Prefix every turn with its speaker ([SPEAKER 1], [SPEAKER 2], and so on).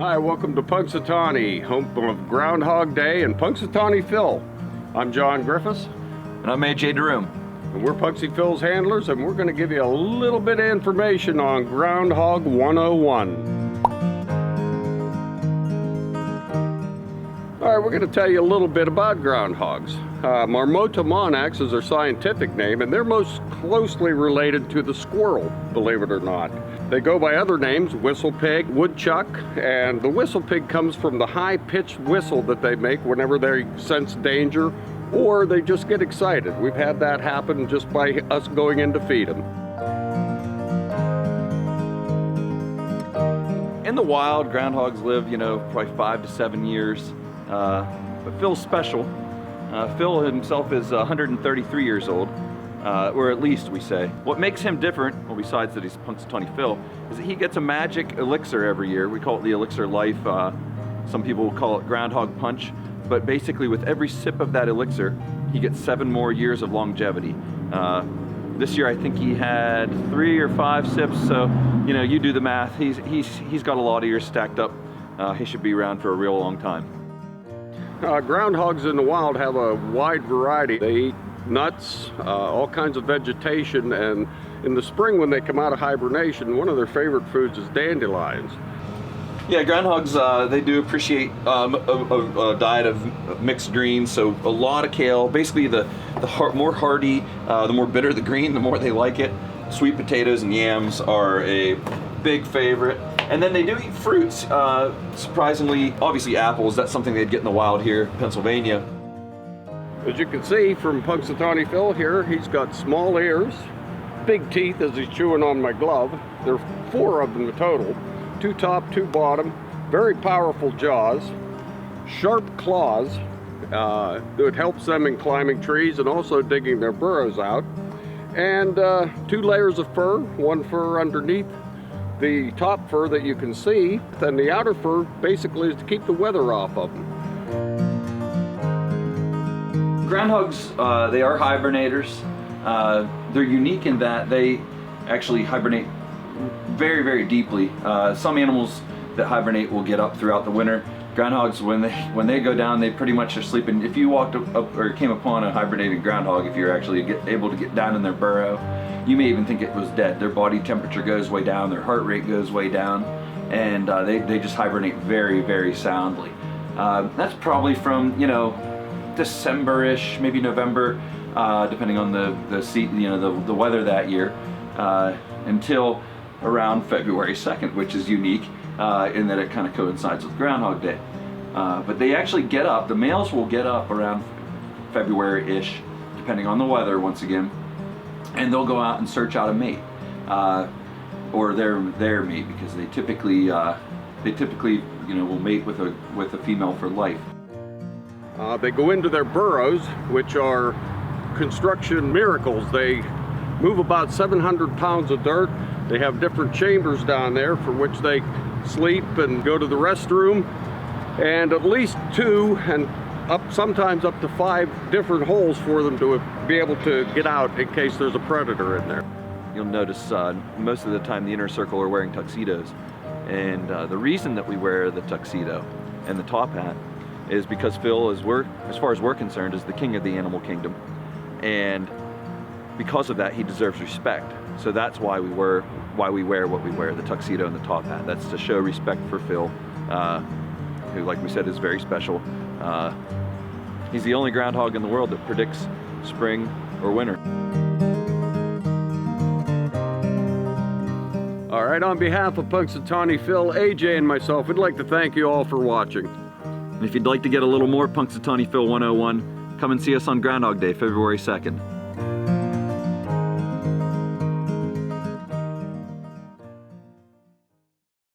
[SPEAKER 1] Hi, welcome to Punxsutawney, home of Groundhog Day and Punxsutawney Phil. I'm John Griffiths.
[SPEAKER 2] And I'm AJ DeRoom.
[SPEAKER 1] And we're Punxsy Phil's handlers, and we're going to give you a little bit of information on Groundhog 101. All right, we're going to tell you a little bit about groundhogs. Marmota monax is their scientific name, and they're most closely related to the squirrel, believe it or not. They go by other names, whistle pig, woodchuck, and the whistle pig comes from the high-pitched whistle that they make whenever they sense danger or they just get excited. We've had that happen just by us going in to feed them.
[SPEAKER 2] In the wild, groundhogs live, probably 5 to 7 years. But Phil's special. Phil himself is 133 years old, or at least we say. What makes him different, well, besides that he's Punxsutawney Phil, is that he gets a magic elixir every year. We call it the elixir life. Some people will call it groundhog punch. But basically, with every sip of that elixir, he gets 7 more years of longevity. This year, I think he had 3 or 5 sips. So, you do the math. He's got a lot of years stacked up. He should be around for a real long time.
[SPEAKER 1] Groundhogs in the wild have a wide variety. They eat nuts, all kinds of vegetation, and in the spring when they come out of hibernation, one of their favorite foods is dandelions.
[SPEAKER 2] Yeah, groundhogs, they do appreciate a diet of mixed greens, so a lot of kale. Basically, the more hardy, the more bitter the green, the more they like it. Sweet potatoes and yams are a big favorite. And then they do eat fruits, surprisingly, obviously apples, that's something they'd get in the wild here in Pennsylvania.
[SPEAKER 1] As you can see from Punxsutawney Phil here, he's got small ears, big teeth as he's chewing on my glove. There are 4 of them in total, 2 top, 2 bottom, very powerful jaws, sharp claws that helps them in climbing trees and also digging their burrows out, and 2 layers of fur, 1 fur underneath the top fur that you can see, and the outer fur basically is to keep the weather off of them.
[SPEAKER 2] Groundhogs, they are hibernators. They're unique in that they actually hibernate very, very deeply. Some animals that hibernate will get up throughout the winter. Groundhogs, when they go down, they pretty much are sleeping. If you walked up or came upon a hibernating groundhog, if you're actually able to get down in their burrow, you may even think it was dead. Their body temperature goes way down, their heart rate goes way down, and they just hibernate very, very soundly. That's probably from December-ish, maybe November, depending on the weather that year, until around February 2nd, which is unique in that it kind of coincides with Groundhog Day. But they actually get up, the males will get up around February-ish, depending on the weather once again, and they'll go out and search out a mate, or their mate, because they typically will mate with a female for life.
[SPEAKER 1] They go into their burrows, which are construction miracles. They move about 700 pounds of dirt. They have different chambers down there for which they sleep and go to the restroom, and at least 2 and sometimes up to 5 different holes for them to be able to get out in case there's a predator in there.
[SPEAKER 2] You'll notice most of the time the inner circle are wearing tuxedos, and the reason that we wear the tuxedo and the top hat is because Phil, as far as we're concerned, is the king of the animal kingdom, and because of that, he deserves respect. So that's why we wear what we wear, the tuxedo and the top hat. That's to show respect for Phil, who, like we said, is very special. He's the only groundhog in the world that predicts spring or winter.
[SPEAKER 1] All right, on behalf of Punxsutawney Phil, AJ, and myself, we'd like to thank you all for watching.
[SPEAKER 2] And if you'd like to get a little more Punxsutawney Phil 101, come and see us on Groundhog Day, February 2nd.